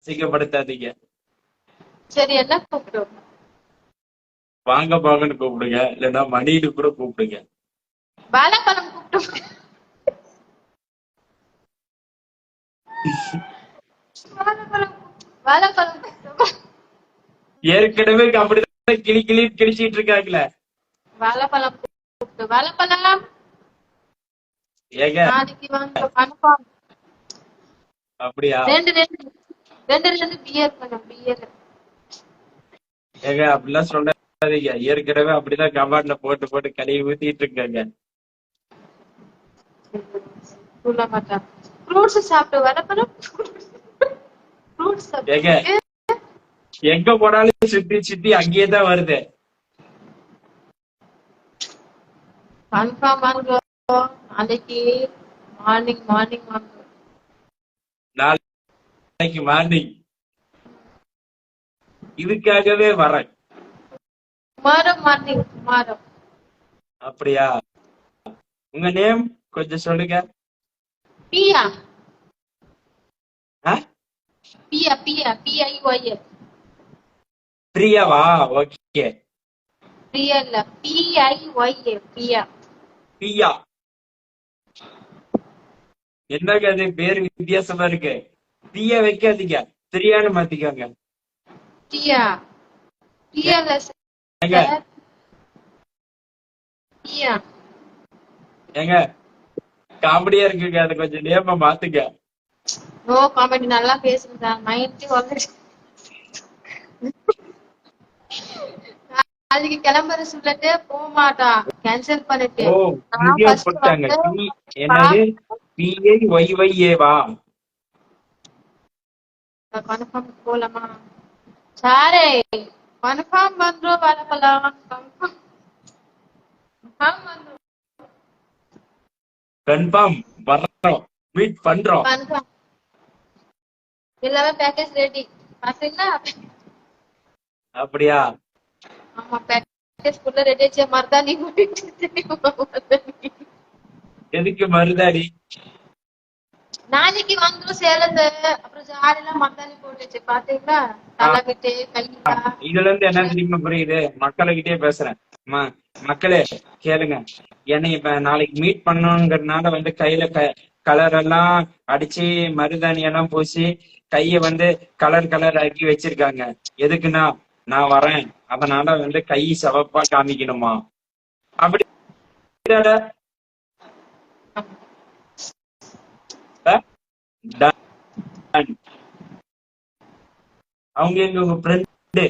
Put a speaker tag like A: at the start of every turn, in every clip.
A: அசிங்கப்படுத்தாதீங்க.
B: சரி என்ன கூப்பிடும்?
A: வாங்க போங்கன்னு கூப்பிடுங்க, இல்லைன்னா மணின்னு கூட கூப்பிடுங்க.
B: வாழைப்பழம் கூப்பிடும். வாழைப்பழம் வாழைப்பழம் கூப்பிடும்.
A: ஏற்கனவே அப்படிதான் கிளி கிளி கிழிச்சிட்டு இருக்காங்களே.
B: வாழைப்பழம் கூப்பிட்டு வாழைப்பழம்
A: ஏங்க
B: நாளைக்கு வாங்க கன்ஃபார்ம்.
A: அப்படியா?
B: ரெண்டு ரெண்டு ரெண்டு ரெண்டு பியர் பண்ணும் பியர்.
A: ஏங்க அப்படிலாம் சொல்லாதீங்க, ஏற்கனவே அப்படிதான் கபாட்ல போட்டு போட்டு கழுவி ஊத்திட்டு இருக்காங்க.
B: சொல்ல மாட்டேன். ஃப்ரூட்ஸ் சாப்பிட்டு வாழைப்பழம் ஃப்ரூட்ஸ்
A: ஏங்க
B: சாப்பிட்டு
A: எங்க போனாலும் சுத்தி சுத்தி அங்கேயேதான் வருது.
B: கன்ஃபார்ம் வாங்குறோம். நாளைக்கு மார்னிங் மார்னிங் வாங்குறோம்.
A: நாளைக்கு மார்னிங் இதுக்காகவே வரேன்.
B: Tomorrow morning tomorrow.
A: அப்படியா? உங்க நேம் கொஞ்சம் சொல்லுங்க.
B: பியா
A: ஆ?
B: பியா பியா PIYA.
A: பிரியாவா? ஓகே.
B: பிரியா இல்ல PIYA பியா.
A: பியா. என்னங்க அது பேரு வித்தியாசமா இருக்கு. பியா வைக்காதீங்க, பிரியான்னு மாத்திக்கோங்க.
B: பியா பியா இல்ல
A: ஏங்க
B: சார் பியா.
A: ஏங்க காமெடியா இருக்குங்க, அது கொஞ்சம் நேமா மாத்துங்க.
B: நோ காமெடி நல்லா பேசுங்க சார். மைண்ட் வந்து நாளைக்கு கிளம்புற சொல்லிட்டு போக மாட்டா, கேன்சல் பண்ணிட்டு.
A: ஓ,
B: நான்
A: இங்கேயே
B: ஃபர்ஸ்ட்
A: போட்டாங்க.
B: வந்து
A: என்னது? PAYYA வா?
B: கன்ஃபார்ம் போலாமா சாரே? கன்ஃபார்ம் பண்றோம் வரப்பலாம். கன்ஃபார்ம் பண்றோம்.
A: கன்ஃபார்ம் வர்றோம், மீட் பண்றோம்.
B: கன்ஃபார்ம் எல்லாமே பேக்கேஜ் ரெடி பாத்தீங்களா?
A: அப்படியா?
B: ஆமா பேக்கேஜ் ஃபுல்லா ரெடி ஆச்சு. மருதாணி
A: எதுக்கு மருதாடி?
B: நாளைக்கு வந்துடும் சேலந்து. அப்புறம் ஜாடிலாம் மருதாணி போட்டுச்சு பாத்தீங்களா? தலைகிட்டே கையில.
A: இதுல இருந்து என்ன தெரியுமா புரியுது? மக்கள்கிட்டே பேசுறேன். மக்களே கேளுங்க. என்னை இப்ப நாளைக்கு மீட் பண்ணணுங்கிறதுனால வந்து கையில கலர் எல்லாம் அடிச்சு மருதாணி எல்லாம் பூசி கைய வந்து கலர் கலர் ஆக்கி வச்சிருக்காங்க. எதுக்குன்னா நான் வரேன், அதனால வந்து கை சிவப்பா காமிக்கணுமா? அப்படி அவங்க எங்க உங்க ஃப்ரெண்டு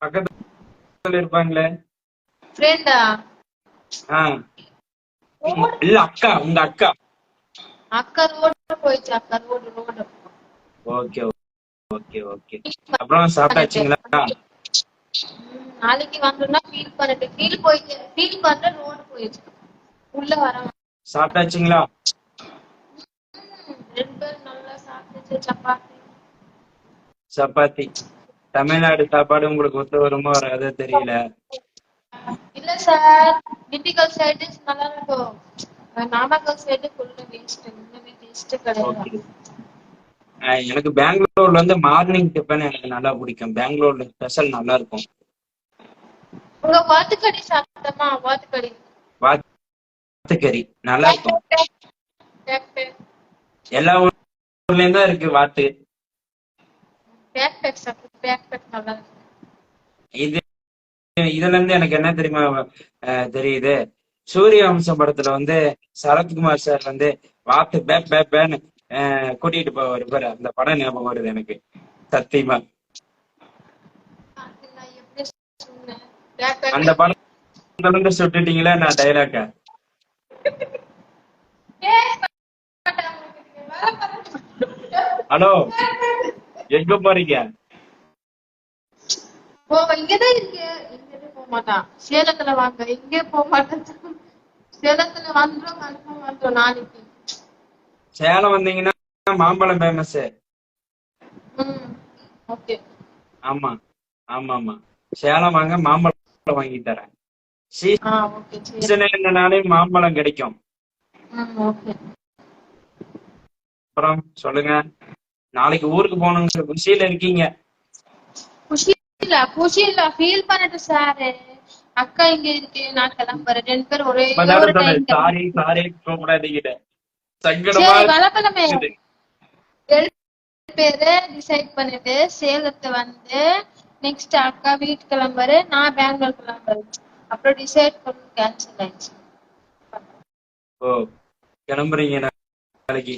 A: பக்கத்துல இருப்பாங்களே.
B: ஃப்ரெண்டா?
A: இல்ல அக்கா, உங்க அக்கா.
B: அக்கா ரோடு போயிடுச்சு. அக்கா road road.
A: Okay okay okay. அப்புறம் சாப்பிட்டாச்சுங்களா?
B: நாளைக்கு வந்துன்னா ஃபீல் பண்ணிட்டு ஃபீல் போயிடுச்சு. ஃபீல் பண்ண ரோடு போயிடுச்சு. உள்ள வர
A: சாப்பிட்டாச்சுங்களா?
B: 2 பேர் நல்லா சாப்பிட்டுச்சு. சப்பாத்தி
A: சப்பாத்தி. தமிழ்நாடு சாப்பாடு உங்களுக்கு ஒத்து வருமோ வராதோ தெரியல.
B: இல்ல சார், திண்டுக்கல் சைடு நல்லா இருக்கும். நாமக்கல் சைடு ஃபுல்லா வேஸ்ட். இன்னுமே டேஸ்ட் கிடையாது.
A: எனக்கு பெங்களூர்ல வந்து மார்னிங் டிஃபன் எனக்கு நல்லா பிடிக்கும். பெங்களூர்ல ஸ்பெஷல் நல்லா இருக்கும்.
B: உங்க வாத்துக்கறி சாப்பிட்டோமா? வாத்துக்கறி
A: வாத்துக்கறி நல்லா இருக்கும். எல்லா ஊர்லயும் தான் இருக்கு வாத்து.
B: நல்லா இருக்கும்.
A: இது இதுல இருந்து எனக்கு என்ன தெரியுமா தெரியுது? சூரிய வம்சம் படத்துல வந்து சரத்குமார் சார் வந்து வாத்து பேன்னு கூட்டிட்டு போவாரு பாரு, அந்த படம் ஞாபகம் வருது எனக்கு சத்தியமா. அந்த படம் தொடர்ந்து சுட்டுட்டீங்களா நான் டைலாக்க? ஹலோ, எங்க போறீங்க?
B: இங்கதான் இருக்கு. இங்கே போக மாட்டான். சேலத்துல வாங்க. இங்கே போக மாட்டேன். சேலத்துல வந்துடும். கன்ஃபார்ம் வந்துடும் நாளைக்கு.
A: சேலம் வந்தீங்கன்னா மாம்பழம் ஃபேமஸ்.
B: ஓகே.
A: ஆமா ஆமா ஆமா, சேலம் வாங்க, மாம்பழம் வாங்கி தரேன். சீசன் என்னனாலே மாம்பழம் கிடைக்கும்.
B: ஓகே.
A: அப்புறம் சொல்லுங்க. நாளைக்கு ஊருக்கு போகணுங்கிற குஷியில இருக்கீங்க.
B: குஷியில ஃபீல் பண்ணிட்டு சாரு. அக்கா இங்க இருக்கு, நான் கிளம்புறேன். 2 பேரும் ஒரே
A: இப்பதானே
B: ஒரு
A: சொன்னேன்
B: டைம்.
A: Sorry sorry கூப்பிடாதீங்க. சங்கடமா
B: சரி வளப்பலமே
A: இருக்குது.
B: 2 பேரு டிசைட் பண்ணிட்டு சேலத்து வந்து நெக்ஸ்ட் அக்கா வீட்டு கிளம்புறேன், நான் பெங்களூர் கிளம்புறேன். அப்புறம் டிசைட் பண்ணி கேன்சல் ஆயிடுச்சு.
A: ஓ கிளம்புறீங்க நாளைக்கு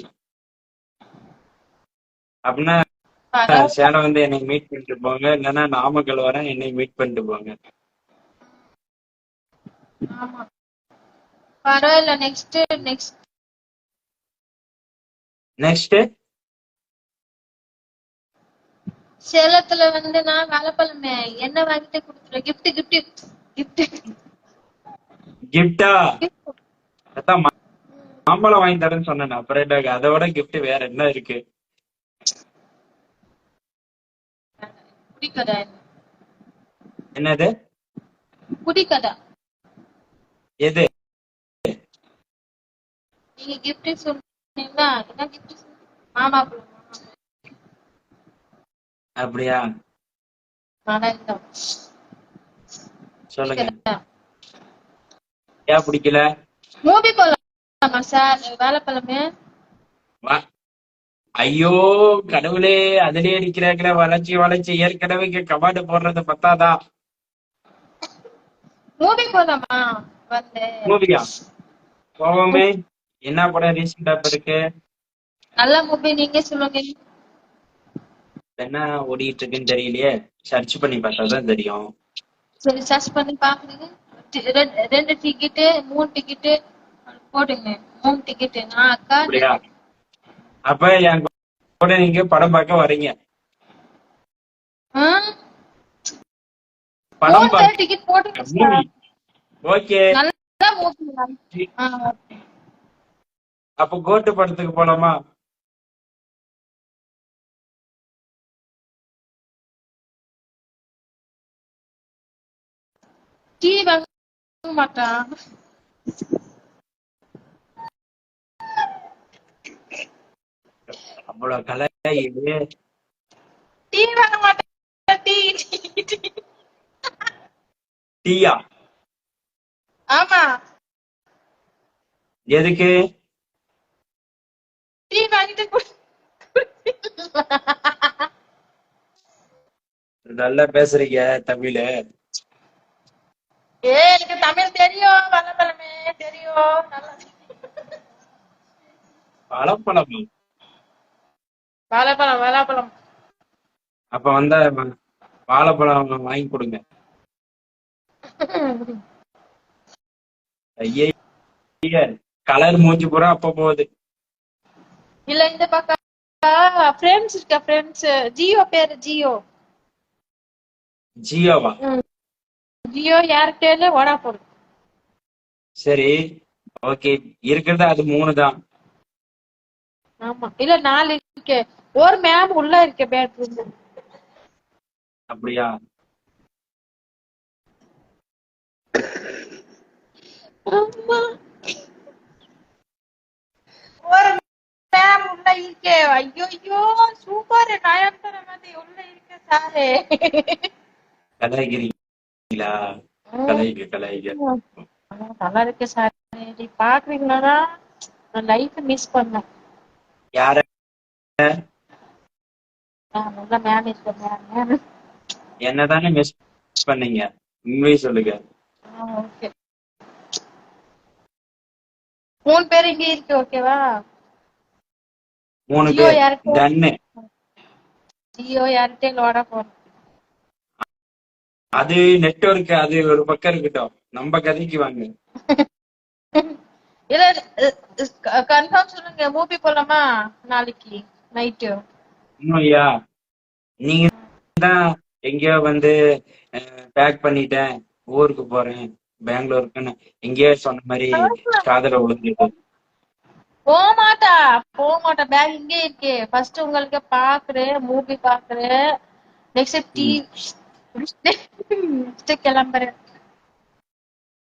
A: அப்படின்னா சேலம் வந்து என்னை மீட் பண்ணிட்டு போங்க, இல்லைன்னா நாமக்கல் வரேன் என்னை மீட் பண்ணிட்டு போங்க.
B: ஆமா பரவாயில்ல. நெக்ஸ்ட்
A: நெக்ஸ்ட்
B: சேலத்துல வந்து நான் வளப்பலமே என்ன வாங்கிட்டு கொடுத்துருவேன். கிஃப்ட்
A: கிஃப்டா? அதான் மாம்பழம் வாங்கி தரேன்னு சொன்னேன். அப்புறம் அதை விட கிஃப்ட் வேற என்ன இருக்கு?
B: குடிக்கதா
A: என்னது?
B: குடிக்கதா
A: எது?
B: நீங்க கிஃப்ட் சொன்னீங்களா? என்ன கிஃப்ட்? மாமா பழம்.
A: அப்படியா? சொல்லுங்க. ஏன் பிடிக்கல?
B: மூவி போலாமா சார் வேலைப்பழமே?
A: ஐயோ கடவுளே, அதுலயே இருக்கிறாங்களே வளைச்சி வளைச்சி. ஏற்கனவே கபாடு போடுறது பத்தாதா?
B: மூவி போலாமா வந்து?
A: மூவியா? போவோமே. என்ன படம் ரீசெண்டா இருக்கு?
B: நல்ல மூவி நீங்க சொல்லுங்க.
A: என்ன ஓடிட்டு இருக்குன்னு தெரியலையே. சர்ச் பண்ணி பார்த்தாதான் தெரியும்.
B: சரி சர்ச் பண்ணி பாக்குறீங்க. 2 டிக்கெட்டு 3 டிக்கெட்டு போடுங்க. 3 டிக்கெட்டு நான் அக்கா.
A: அப்படியா? அப்ப என் கூட நீங்க படம் பார்க்க வரீங்க. படம் பார்க்க
B: டிக்கெட் போடுங்க
A: மூவி.
B: சார்.
A: ஓகே.
B: நல்ல மூவி.
A: அப்ப கோட்டு படத்துக்கு போலாமா?
B: டீ வாங்க மாட்டான்.
A: அவ்வளவு கலை இது.
B: டீ வாங்க மாட்டான்.
A: டீயா?
B: ஆமா.
A: எதுக்கு?
B: டீ வாங்கிட்டு
A: நல்லா பேசுறீங்க தமிழ்.
B: எனக்கு தமிழ் தெரியும். வளப்பழமே தெரியும்.
A: பழப்பழம்.
B: வாழைப்பழம்.
A: அப்ப வந்தா வாழைப்பழம் வாங்கி கொடுங்க. ஐயே கலர் மூஞ்சி பூரா அப்ப போகுது.
B: இல்ல இந்த பக்கம் ஃப்ரெண்ட்ஸ் இருக்க. ஃப்ரெண்ட்ஸ் ஜியோ பேரு ஜியோ.
A: ஜியோவா?
B: ஜியோ ஏர்டெல் வோடாஃபோன்.
A: சரி ஓகே. இருக்கிறது அது 3 தான்.
B: ஆமா இல்ல 4 இருக்கு. ஒரு மேம் உள்ள இருக்க பெட்ரூம்.
A: அப்படியா?
B: ஆமா ஒரு மேம் உள்ள இருக்கே. ஐயோ சூப்பர். நயன்தார மாதிரி உள்ள இருக்க சாரே.
A: கலாய்க்கிறீங்களா? கலாய்க்க.
B: நல்லா இருக்கு சார். பாக்குறீங்களா? நான் லைஃப் மிஸ் பண்ணேன்.
A: யார?
B: நல்ல மேம் இருக்க.
A: என்னதானே மிஸ் பண்ணீங்க? உண்மையை சொல்லுங்க.
B: ஓகே 3 பேர் இங்க இருக்கு. ஓகேவா?
A: 3
B: ஜியோ
A: பேர்
B: ஏர்டெல்.
A: கன்னு.
B: ஜியோ ஏர்டெல் வோடாஃபோன்.
A: அது நெட்வொர்க் அது ஒரு பக்கம் இருக்கட்டும். நம்ம கதைக்கு வாங்க.
B: இல்ல கன்ஃபார்ம் சொல்லுங்க. மூவி போலாமா நாளைக்கு நைட்டு?
A: உண்மையா? நீங்க தான் எங்கேயோ வந்து பேக் பண்ணிட்டேன் ஊருக்கு போறேன் பெங்களூருக்குன்னு எங்கேயோ சொன்ன மாதிரி காதல விழுந்துட்டு.
B: போக மாட்டா. பேக் இங்கே இருக்கு. ஃபர்ஸ்ட் உங்களுக்கு பாக்குறேன். மூவி பாக்குறேன். நெக்ஸ்ட் டீ கிளம்புறேன்.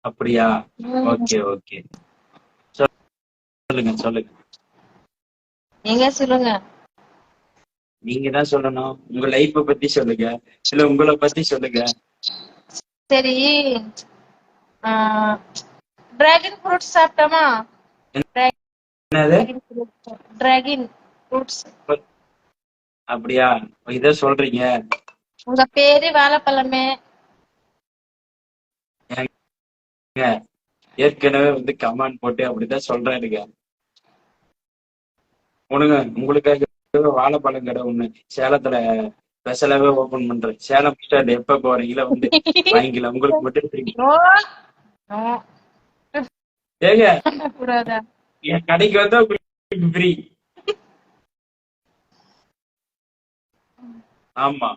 A: அப்படியா? ஓகே சொல்லுங்க.
B: நீங்க சொல்லுங்க.
A: நீங்க தான் சொல்லணும். உங்க லைஃப்ப பத்தி சொல்லுங்க, இல்ல உங்களை பத்தி சொல்லுங்க.
B: சரி. டிராகன் ஃப்ரூட்ஸ் சாப்பிட்டோமா?
A: என்னது?
B: Dragon fruits.
A: அப்படியா? இத சொல்றீங்க?
B: உங்க பேரு வாழைப்பழமே.
A: ஏங்க, ஏற்கனவே வந்து கமெண்ட் போட்டு அப்படிதான் சொல்றாருங்க. உங்களுக்காக வாழைப்பழம் கடை ஒண்ணு சேலத்துல ஸ்பெஷலாவே ஓபன் பண்றேன். சேலம் ஸ்டாண்ட் எப்ப போறீங்களோ வந்து வாங்கிக்கலாம். உங்களுக்கு மட்டும் free.
B: நோ நோ
A: ஏங்க,
B: கூடாதா?
A: என் கடைக்கு வந்தா உங்களுக்கு ஃப்ரீ. ஆமா.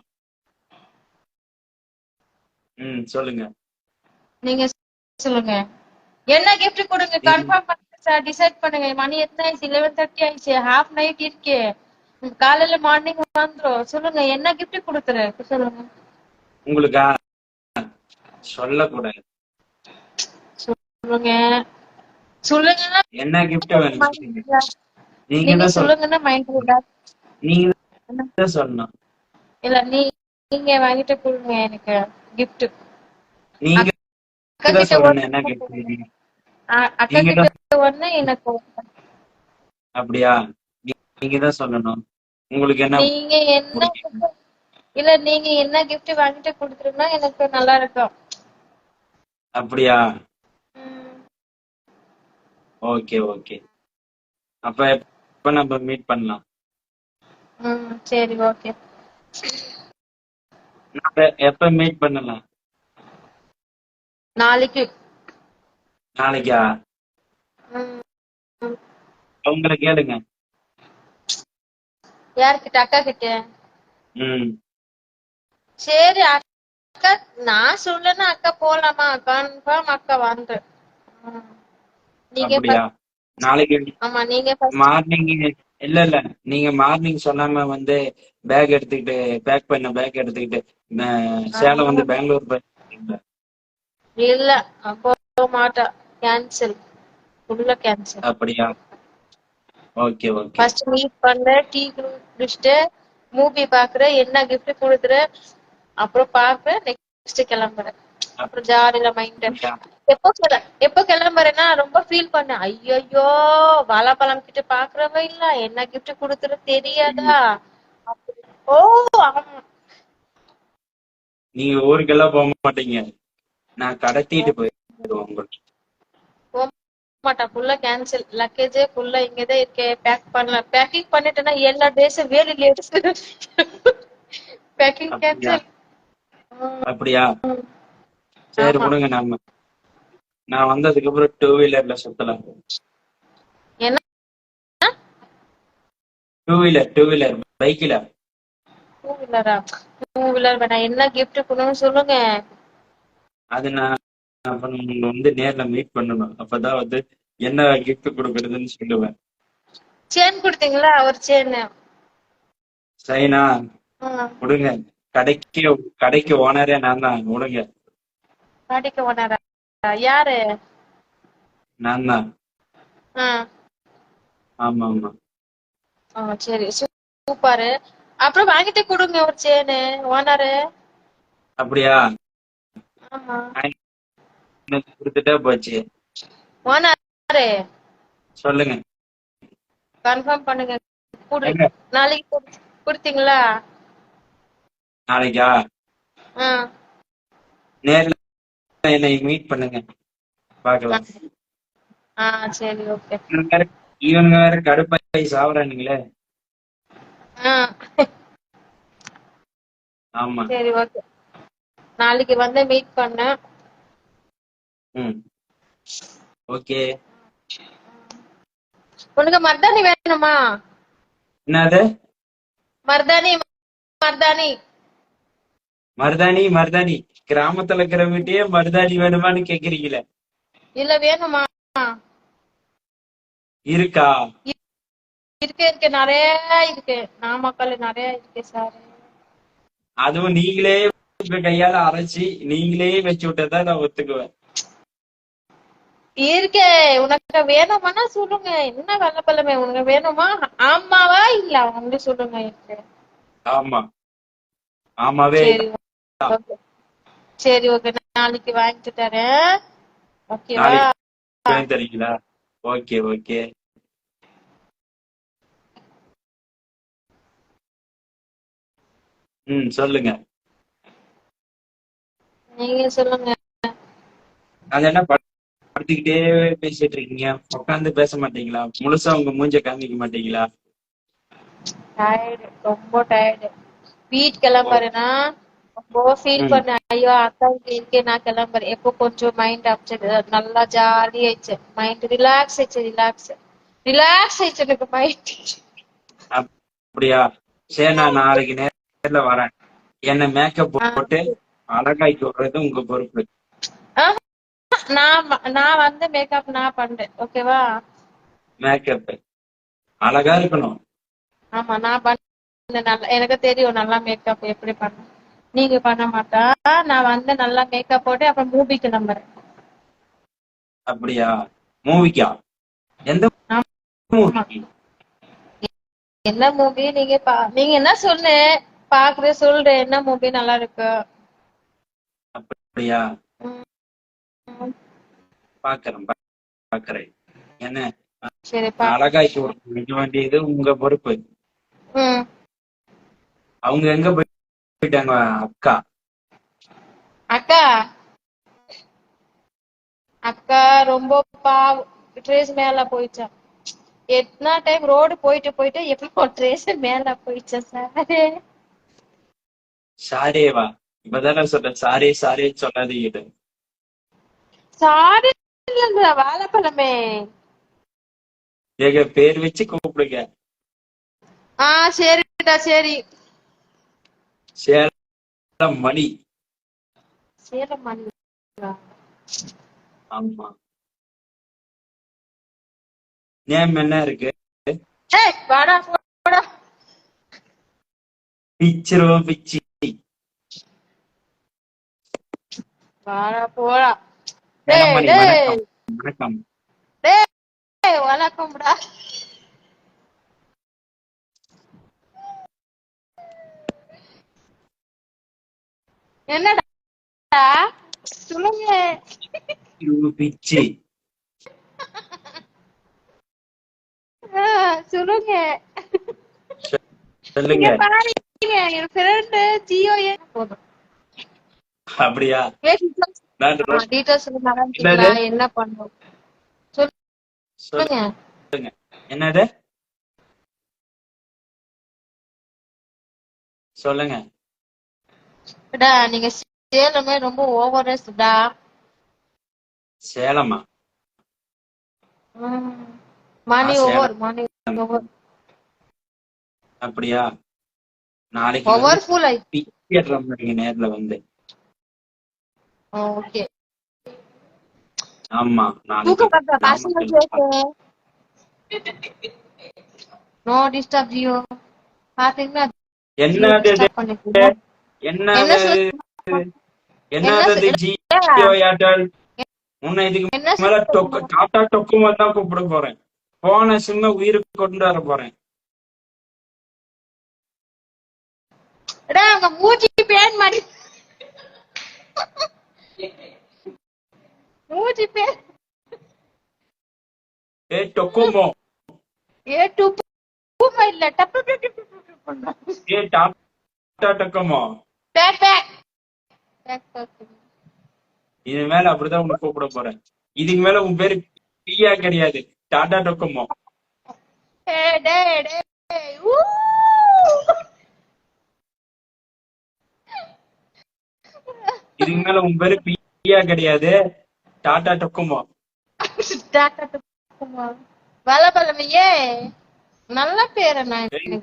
A: சொல்லுங்க.
B: நீங்க சொல்லுங்க. என்ன gift கொடுங்க? கன்ஃபார்ம் பண்ணுங்க சார். டிசைட் பண்ணுங்க. மணி எத்தனை ஆயிடுச்சு? 11:30 ஆயிடுச்சு. ஹாஃப் நைட் இருக்கு. காலையில மார்னிங் வந்துரும். சொல்லுங்க, என்ன gift கொடுத்துரு சொல்லுங்க.
A: உங்களுக்கா? சொல்லக்கூடாது.
B: சொல்லுங்க சொல்லுங்க.
A: என்ன கிஃப்ட் வேணும் சொல்லுங்க. நீங்க
B: நீங்க
A: தான்
B: சொல்லுங்கன்னா மைண்ட்
A: நீங்க தான் சொல்லணும்.
B: இல்ல நீங்க வாங்கிட்டு கொடுங்க எனக்கு gift.
A: நீங்க
B: அக்கா
A: தான்
B: கிட்ட
A: சொல்லணும் என்ன கிஃப்ட்.
B: அக்கா
A: நீங்க
B: கிட்ட
A: தான்.
B: ஒண்ணு எனக்கு ஒண்ணு.
A: அப்படியா? நீங்க தான் சொல்லணும். உங்களுக்கு என்ன
B: நீங்க என்ன
A: பிடிக்கும்?
B: இல்ல நீங்க என்ன gift வாங்கிட்டு கொடுத்துருந்தா எனக்கு நல்லா இருக்கும்.
A: அப்படியா?
B: ம்.
A: Okay okay. அப்ப எப்ப நம்ம மீட் பண்ணலாம்?
B: சரி ஓகே.
A: எப்ப மீட் பண்ணலாம்?
B: நாளைக்கு.
A: நாளைக்கா?
B: ம்.
A: அவங்கள கேளுங்க.
B: யார்கிட்ட? அக்கா கிட்ட.
A: ம்
B: சரி அக்கா, நான் சொல்லனா அக்கா போலாமா? கன்ஃபார்ம் அக்கா வந்து. நீங்க
A: அப்படியா? நாளைக்கு
B: ஆமா நீங்க
A: மார்னிங். இல்ல இல்ல, நீங்க மார்னிங் சொல்லாம வந்து பேக் எடுத்துக்கிட்டு பேக் பண்ண பேக் எடுத்துக்கிட்டு சேலம் வந்து பெங்களூர் போயிருக்கீங்களா?
B: இல்ல போக மாட்டா. கேன்சல். ஃபுல்லா கேன்சல்.
A: அப்படியா? Okay okay.
B: ஃபர்ஸ்ட் மீட் பண்ண, டீ குடிச்சிட்டு மூவி பாக்குறேன், என்ன gift கொடுத்துரு, அப்புறம் பாக்குறேன், நெக்ஸ்ட் கிளம்புறேன். அப்புறம் ஜாலியில மைண்ட். எப்போ கிளம்புறேன்னா ரொம்ப ஃபீல் பண்ணேன். ஐயோ வாழைப்பழம் கிட்ட பாக்குறவ இல்ல, என்ன gift கொடுத்துரு தெரியாதா? ஓ ஆமா.
A: நீங்க ஊருக்கெல்லாம் போக மாட்டீங்க, நான் கடத்திட்டு போயிருவோம் உங்களுக்கு.
B: மாட்டா. ஃபுல்லா கேன்சல். லக்கேஜே ஃபுல்லா இங்கதான் இருக்கே. பேக் பண்ணல. பேக்கிங் பண்ணிட்டேன்னா எல்லா டேஸும் வேலையில எடுத்து பேக்கிங்
A: அப்படியா?
B: கேன்சல்.
A: அப்படியா? சரி
B: ஆமா.
A: விடுங்க. நான் வந்ததுக்கு அப்புறம் 2 வீலர்ல சுத்தலாம்.
B: என்ன?
A: 2 வீலர் பைக்ல.
B: டூ வீலரா? டூ வீலர் வேணாம். என்ன gift கொடுக்கணும்னு சொல்லுங்க.
A: அது நான் அப்ப உங்களை வந்து நேர்ல மீட் பண்ணணும். அப்பதான் வந்து என்ன கிஃப்ட் கொடுக்கறதுன்னு சொல்லுவேன்.
B: செயின் கொடுத்தீங்களா? ஒரு செயின்.
A: சைனா விடுங்க. கடைக்கு கடைக்கு ஓனரே நான் தான். விடுங்க.
B: கடைக்கு ஓனரா? யாரு?
A: நான் தான்.
B: ஆஹ்
A: ஆமா ஆமா.
B: சரி சூப்பரு. அப்புறம் வாங்கிட்டு கொடுங்க ஒரு செயின். ஓனரு.
A: அப்படியா?
B: ஆமா.
A: கொடுத்துட்டே போச்சு.
B: ஓனரு
A: சொல்லுங்க.
B: கன்ஃபார்ம் பண்ணுங்க.
A: எங்க?
B: நாளைக்கு கொடுத்தீங்களா?
A: நாளைக்கா? நேர்ல என்னை மீட் பண்ணுங்க, பாக்கலாம்.
B: சரி ஓகே.
A: இவனுங்க வேற கடுப்பாய் சாப்பிடானுங்களே. ஆமா.
B: சரி ஓகே. நாளைக்கு வந்து மீட் பண்ண.
A: ஓகே.
B: உனக்கு மர்தானி வேணுமா?
A: என்னது?
B: மர்தானி மர்தானி
A: மருதாணி மருதாணி கிராமத்துல இருக்கிற வீட்டையே மருதாணி வேணுமான்னு கேக்குறீங்களே?
B: இல்ல வேணுமா?
A: இருக்கா?
B: இருக்கு நிறைய இருக்கு. நாமக்கல் நிறைய இருக்கு சார்.
A: அதுவும் நீங்களே உங்க கையால அரைச்சி நீங்களே வச்சு விட்டதான் நான் ஒத்துக்குவேன்.
B: இருக்கே. உனக்கு வேணுமானா சொல்லுங்க. என்ன வெள்ளப்பழமே உனக்கு வேணுமா? ஆமாவா இல்ல அவங்களே சொல்லுங்க எனக்கு.
A: ஆமா, ஆமாவே.
B: சரி ஓகே. சரி ஓகே, நாளைக்கு வாங்கிட்டு தரேன். ஓகேவா?
A: நாளைக்கு வாங்கி தரீங்களா? Okay okay. சொல்லுங்க.
B: நீங்க சொல்லுங்க.
A: அது என்ன படுத்துக்கிட்டே பேசிட்டு இருக்கீங்க? உட்காந்து பேச மாட்டீங்களா? முழுசா உங்க மூஞ்ச காமிக்க மாட்டீங்களா?
B: டயர்டு, ரொம்ப டயர்டு. வீட்
A: ஓ.
B: கிளம்புறேன்னா ரொம்ப ஃபீல்
A: ம்
B: பண்ணேன். ஐயோ அக்கா இங்க இருக்கே, நான் கிளம்புறேன். எப்போ கொஞ்சம் மைண்ட் அப்செட், நல்லா ஜாலி ஆயிடுச்சு. மைண்ட் ரிலாக்ஸ் ஆயிடுச்சு. ரிலாக்ஸ் ஆயிடுச்சு எனக்கு மைண்ட்.
A: அப்படியா? சரி, நான் நாளைக்கு நேர்ல வரேன். என்ன மேக்கப் போட்டு அழகாக்கி விடுறது உங்க பொறுப்பு.
B: நான் வந்து மேக்கப் நான் பண்றேன். ஓகேவா?
A: மேக்கப் அழகா இருக்கணும்.
B: ஆமா நான் பண்ண நல்லா எனக்கு தெரியும். நல்லா மேக்கப் எப்படி பண்ண. நீங்க பண்ண மாட்டா. நான் வந்து நல்லா மேக்கப் போட்டு அப்புறம் மூவிக்கு நம்புறேன்.
A: அப்படியா? மூவிக்கா? எந்த
B: ஆமா.
A: மூவிக்கு?
B: என்ன மூவி நீங்க என்ன சொல்லு பாக்குறேன் சொல்றேன். என்ன மூவி நல்லா இருக்கு?
A: அப்படியா?
B: ம், ம்.
A: பாக்குறேன் பாக்குறேன். என்ன
B: சரி
A: அழகாக்கி விட வேண்டியது உங்க பொறுப்பு.
B: ம்.
A: அவங்க எங்க போயிட்டாங்க அக்கா?
B: அக்கா அக்கா ரொம்ப பாவம். ட்ரேஸ் மேல போயிடுச்சான். எத்தனை டைம் ரோடு போயிட்டு போயிட்டு எப்போ ட்ரேஸ் மேல போயிடுச்சா சார்.
A: சாரேவா? இப்பதானே சொல்றேன், சாரே சாரே சொல்லாதீங்க.
B: சாரி இல்லைங்க வாழைப்பழமே.
A: எங்க பேர் வச்சு கூப்பிடுங்க.
B: சரிடா சரி.
A: சேலம் மணி.
B: சேலம் மணி.
A: ஆமா. நேம் என்ன இருக்கு?
B: வாடா போடா.
A: பிச்சிரோ பிச்சி.
B: வாடா போடா. டேய்
A: சேலமணி,
B: டேய்
A: வணக்கம். வணக்கம்.
B: டேய் வணக்கம்டா. என்னடா சொல்லுங்க.
A: பிச்சி.
B: சொல்லுங்க.
A: சொல்லுங்க.
B: இங்க பாருங்க என் ஃப்ரெண்டு ஜியோ போதும்.
A: அப்படியா? நான்
B: டீட்டெயில்ஸ் நல்லா
A: என்னது?
B: இருக்கீங்களா? என்ன பண்ணும் சொல்லுங்க.
A: சொல்லுங்க. என்னது? சொல்லுங்க.
B: நீங்க சேலமே ரொம்ப ஓவரஸ்டா.
A: சேலமா?
B: மணி ஓவர்
A: சேலம்.
B: மணி ஓவர்
A: அப்படியா? நாளைக்கு வந்து
B: ஓவர் ஃபுல் ஆயிடுச்சு.
A: தியேட்டர் நீங்க நேர்ல வந்து.
B: ஓகே.
A: ஆமா, நாளைக்கு
B: தூக்கம் வருதா? பசங்க
A: நாமக்கல்.
B: பேசு. No disturb Jio. பாத்தீங்கன்னா ஜியோ
A: என்னது இது?
B: டிஸ்டர்ப் பண்ணிட்டீங்க. என்ன
A: என்னது?
B: என்ன
A: என்னது ஜியோ ஏர்டெல்? உன்னை இதுக்கு
B: என்ன
A: மேல டாடா டொக்குமா தான் கூப்பிட போறேன். போன சிம்ம உயிருக்கு கொண்டு வர போறேன்.
B: உங்க மூஞ்சி பேன் மாதிரி மூஞ்சி பேன்.
A: டொக்குமோ.
B: இல்ல டப்பு
A: டாடா டொக்குமோ.
B: பேக் பேக்
A: இது மேல அப்படிதான் உன்னை கூப்பிட போறேன். இதுக்கு மேல உன் பேரு பியா கிடையாது, டாடா டொக்குமோ. இதுக்கு மேல உன் பேரு பியா கிடையாது, டாடா டொக்குமோ.
B: வளபலமையே நல்ல பேரு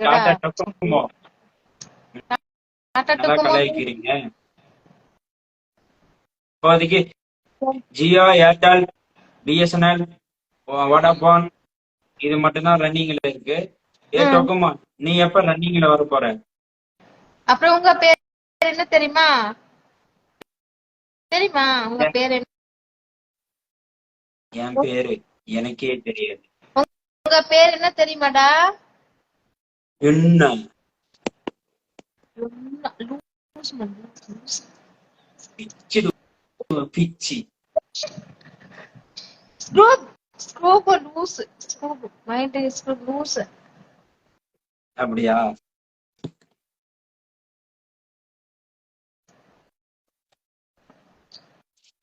A: டாடா டொக்குமோ. நல்லா கலாய்க்கிறீங்க. இப்போதைக்கு ஜியோ, ஏர்டெல், பிஎஸ்என்எல், வோடாபோன் இது மட்டும்தான் ரன்னிங்ல இருக்கு. டொக்குமோ, நீ எப்ப ரன்னிங்ல வர போற?
B: அப்புறம் உங்க பேர் என்ன தெரியுமா? உங்க பேர் என்ன?
A: என் பேரு எனக்கே தெரியாது.
B: உங்க பேர் என்ன தெரியுமாடா?
A: என்ன? பிச்சு பிச்சி. அப்படியா?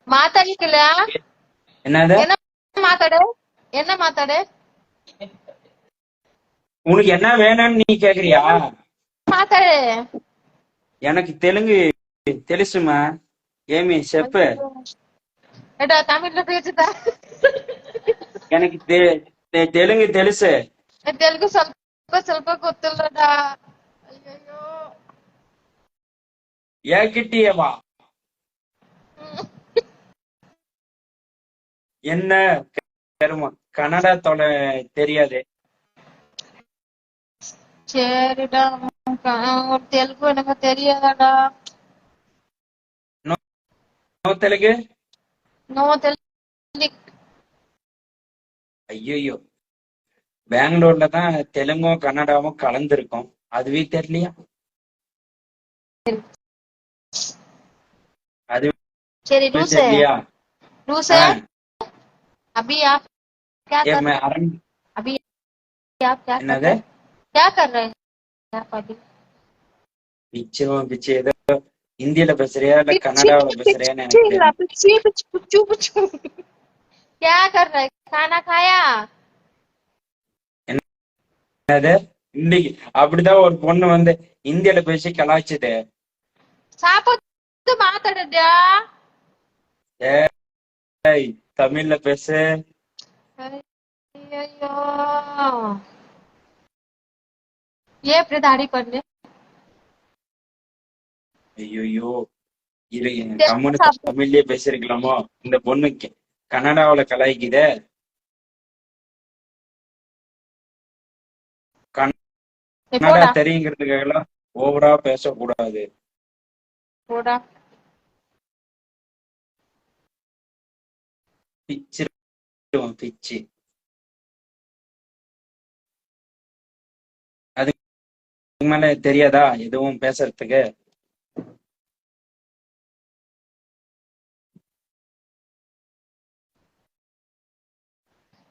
B: ಮಾತಾಡ್ಲಿಕ್ಕಿಲ್ಲ.
A: என்னது?
B: என்ன ಮಾತಾಡು? என்ன மாத்தாடு?
A: உனக்கு என்ன வேணும்னு நீ கேக்குறியா?
B: மாத்தாடு.
A: எனக்கு தெலுங்கு తెలుసుமா. ఏమి చెప్పు.
B: ஏடா தமிழ்ல பேசுதா?
A: எனக்கு தெலுங்கு తెలుసు.
B: తెలుగు ಸ್ವಲ್ಪ ಸ್ವಲ್ಪ ಗೊತ್ತಿಲ್ಲடா. ಅಯ್ಯಯ್ಯೋ.
A: ஏகிட்டியே வா. என்ன கன்னடா தெரியாது.
B: சரிடா, தெலுங்கு எனக்கு தெரியாதடா.
A: நோ தெலுங்கு?
B: நோ தெலுங்கு.
A: ஐயோ, பெங்களூர்ல தான் தெலுங்கும் கன்னடாவும் கலந்துருக்கும், அதுவே தெரியலையா? அது
B: சரி லூசு.
A: தெரியலையா?
B: लूसे अभी आप क्या कर रहे हैं?
A: அரண்
B: अभी आप क्या कर
A: என்னது?
B: रहे हैं? क्या कर रहे हैं आप अभी?
A: பிச்சு ஏதோ இந்தியில பேசுறியா இல்ல
B: पिच्ची
A: கன்னடாவில பேசுறியான்னு எனக்கு தெரியல.
B: पिच्ची पिच्ची पिच्ची क्या कर रहे हैं? खाना खाया?
A: என்னது? இன்னைக்கு அப்படிதான் ஒரு பொண்ணு வந்து இந்தியில பேசி கலாய்ச்சது.
B: சாப்பிட்டு மாத்தாடுடா.
A: ஏய், தமிழ்ல பேசு.
B: ஐயோ, ஏன் இப்படி தாடி பண்ணு?
A: ஐயோ, இரு, கம்முனு தமிழ்லயே பேசிருக்கலாமோ? இந்த பொண்ணு கன்னடாவில கலாய்க்குதே. கன்னடா தெரியுங்கிறதுக்காக ஓவரா பேசக்கூடாது.
B: போடா.
A: பிச்சு பிச்சு. அதுக்கு மேல தெரியாதா எதுவும் பேசுறதுக்கு?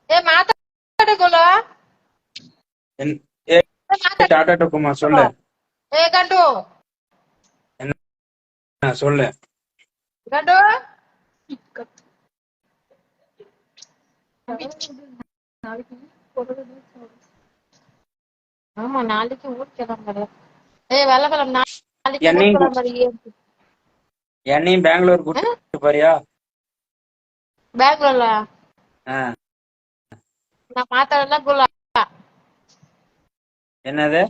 B: ஏ மாத்தாடு கோலா.
A: டாடா டோக்குமா சொல்லு.
B: ஏ கண்டு
A: என்ன சொல்லு
B: கண்டு. ஆமா, நாளைக்கு ஊருக்கு கிளம்புறேன். ஏய் வெள்ளக்கிழமை நாளைக்கு ஊருக்கு கிளம்புறியே.
A: என்னையும் பெங்களூர் கூட்டிட்டு போறியா?
B: பெங்களூர்ல நான் மாத்தாடல கோலா.
A: என்னது?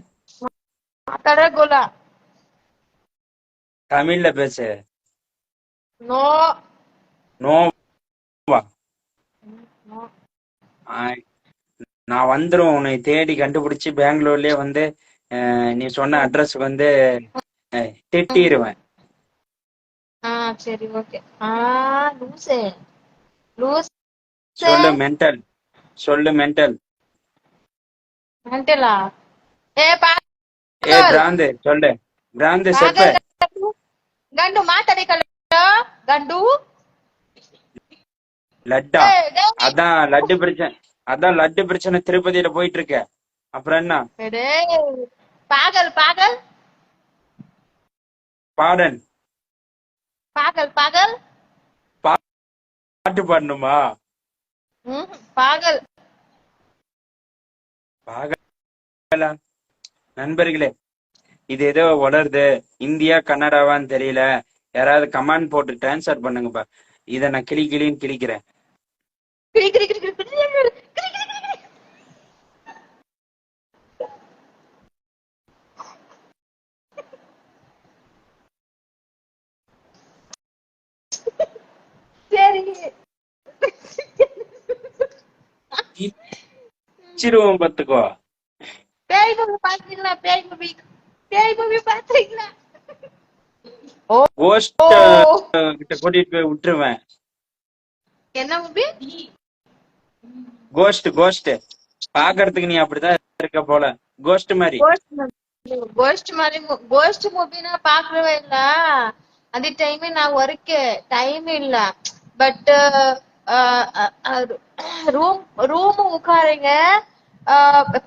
B: மாத்தாட கோலா.
A: தமிழ்ல பேசு.
B: நோ
A: நோவா. நான் வந்துரும் உன்னை தேடி கண்டுபிடிச்சு பெங்களூர்லயே வந்து நீ சொன்ன அட்ரஸ் வந்து திட்டிடுவேன்.
B: சரி ஓகே. லூசே லூஸ்.
A: சொல்லு மென்டல். சொல்லு மென்டல்.
B: மென்டலா? ஏ
A: பிராந்து சொல்லு. பிராந்து செப்ப
B: ಗಂಡು ಮಾತಾಡಿ ಕಳ್ಳ ಗಂಡು.
A: லட்டா? அதான் லட்டு பிரச்சனை. அதான் லட்டு பிரச்சனை திருப்பதியில போயிட்டு இருக்க. அப்புறம் என்ன?
B: பாகல் பாகல்
A: பாடன்.
B: பாகல் பாகல்
A: பாட்டு பாடணுமா?
B: பாகல்
A: பாகலா? நண்பர்களே, இது ஏதோ வளருது, இந்தியா கன்னடாவான்னு தெரியல, யாராவது கமெண்ட் போட்டு டிரான்ஸ்ஃபர் பண்ணுங்கப்பா. இத நான் கிளின்னு கிளிக்கிறேன். சிறுவம் பத்துக்கோ.
B: பேய் மூவி பாத்தீங்களா? பேய் மூவி பாத்தீங்களா?
A: கோஸ்ட் கிட்ட கூட்டிட்டு போய் விட்டுருவேன்.
B: என்ன மூவி?
A: கோஸ்ட் கோஸ்ட் பாக்குறதுக்கு நீ அப்படிதான் இருக்க போல. கோஸ்ட் மாதிரி.
B: கோஸ்ட் மூவினா பாக்கவே இல்ல. அதே டைம் நான் ஒர்க் டைம் இல்ல. பட் ரூம் ரூம் உட்காருங்க.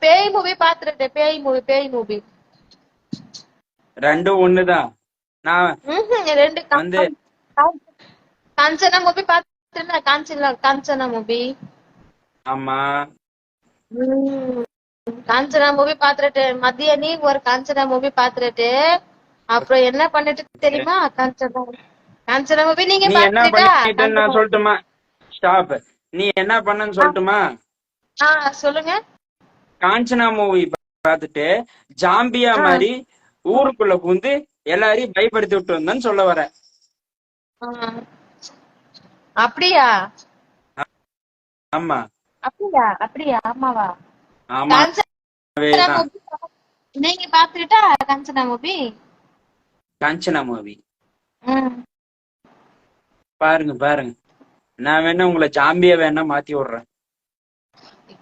B: பேய் மூவி பாத்துருக்கேன். பேய் மூவி
A: ரெண்டும் ஒண்ணுதான். நான்
B: ரெண்டு
A: வந்து
B: காஞ்சனா மூவி பாத்துருந்தேன். காஞ்சனா மூவி.
A: ஆமா
B: காஞ்சனா மூவி பாத்துட்டு மதிய நீ ஒரு காஞ்சனா மூவி பாத்துட்டு அப்புறம் என்ன பண்ணிட்டு தெரியுமா? காஞ்சனா மூவி நீங்க
A: நீ என்ன
B: பாத்துட்டா
A: பண்ணிட்டேன்னு நான் சொல்லட்டுமா? ஸ்டாப். நீ என்ன பண்ணன்னு சொல்லட்டுமா?
B: சொல்லுங்க.
A: காஞ்சனா மூவி பார்த்துட்டு ஜாம்பியா மாதிரி ஊருக்குள்ள பூந்து எல்லாரையும் பயப்படுத்தி விட்டு வந்தேன்னு சொல்ல வர.
B: அப்படியா?
A: ஆமா
B: அப்படியா ஆமாவா?
A: ஆமா
B: நீங்க பாத்துட்டா காஞ்சனா மூவி?
A: காஞ்சனா மூவி பாருங்க. நான் வேணா உங்களை ஜாம்பியா வேணா மாத்தி விடுறேன்.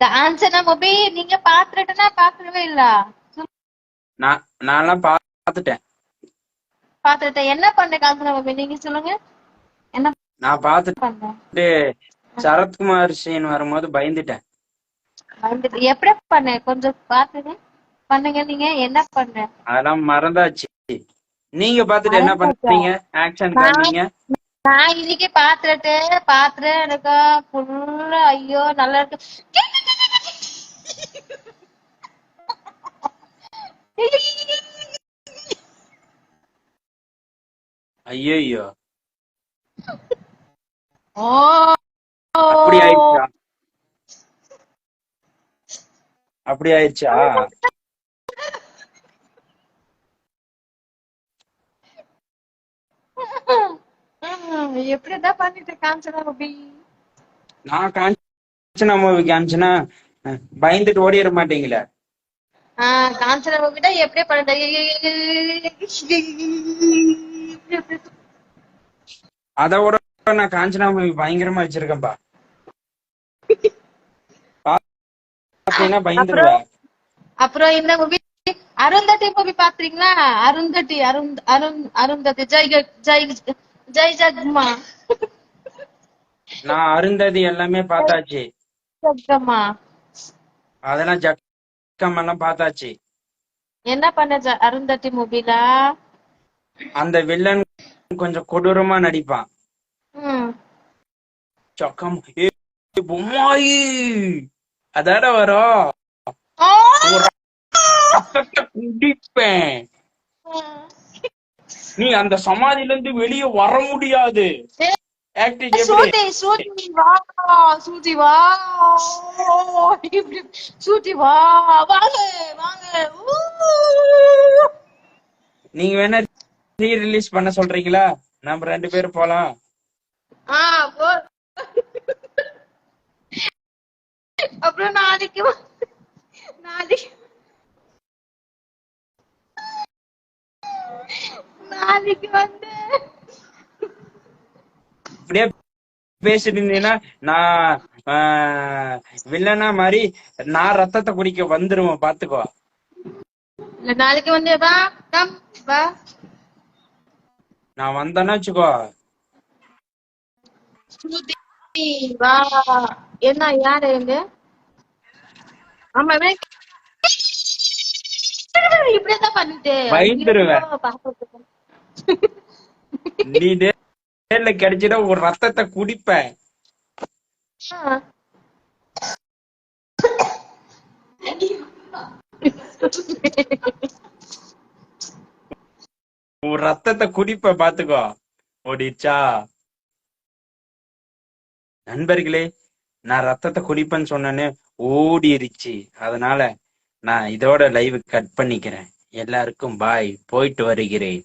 B: காஞ்சனா மூவி நீங்க பாத்துட்டுனா பாக்கவே இல்ல?
A: நான்லாம் பாத்துட்டேன்.
B: என்ன பண்ண காஞ்சனா மூவி நீங்க சொல்லுங்க. என்ன
A: நான் பாத்துட்டு சரத்குமார் சீன் வரும்போது பயந்துட்டேன்.
B: எப்படி பண்ண கொஞ்சம் பாத்துங்க பண்ணுங்க. நீங்க என்ன பண்ண? அதெல்லாம்
A: மறந்தாச்சு. நீங்க பாத்துட்டு என்ன பண்ணீங்க? ஆக்ஷன் காமிங்க.
B: நான் இன்னைக்கு பாத்துட்டு எனக்கு ஃபுல்லா ஐயோ நல்லா இருக்கு.
A: ஐயோ அப்படி ஆயிடுச்சா?
B: எப்படிதான் பண்ணிட்டு காஞ்சனா மூவி?
A: நான் காஞ்சனா மூவி காமிச்சனா பயந்துட்டு ஓடிட மாட்டீங்களா?
B: காஞ்சனா மூவிட்டா எப்படியே பண்ணிட்ட?
A: அதோட நான் காஞ்சனா மூவி பயங்கரமா வச்சிருக்கேன்பா. பயந்துருவேன்.
B: அப்புறம் இந்த மூவி அருந்ததி மூவி பாத்துறீங்களா? அருந்ததி ஜெய் ஜக்மா.
A: நான் அருந்ததி எல்லாமே பார்த்தாச்சு. அதெல்லாம் ஜக்கம் எல்லாம் பார்த்தாச்சு.
B: என்ன பண்ண அருந்ததி மூவில?
A: அந்த வில்லன் கொஞ்சம் கொடூரமா நடிப்பான். சக்கம் பொம்மாயி அதாட வரும். குடிப்பேன். நீ அந்த சமாதியில இருந்து வெளியே வர முடியாது. நீங்க வேணா ரீ ரிலீஸ் பண்ண சொல்றீங்களா? நம்ம 2 பேரும் போலாம்.
B: அப்புறம் நாளைக்கு வந்து
A: அப்படியே பேசிட்டு இருந்தீங்கன்னா நான் வில்லனா மாதிரி நான் ரத்தத்தை குடிக்க வந்துருவேன். பாத்துக்கோ.
B: நாளைக்கு வந்து வா
A: நான் வந்தேன்னா வச்சுக்கோ.
B: என்ன யாரு எங்க? ஆமா இப்படிதான் பண்ணிட்டு
A: பயந்துருவேன். நீ நேர்ல கிடைச்சிட ஒரு ரத்தத்தை குடிப்பேன். ஒரு ரத்தத்தை குடிப்ப பாத்துக்கோ. ஓடிச்சா நண்பர்களே, நான் ரத்தத்தை குடிப்பேன்னு சொன்னேன்னு ஓடிருச்சு. அதனால நான் இதோட லைவ் கட் பண்ணிக்கிறேன். எல்லாருக்கும் பாய். போயிட்டு வருகிறேன்.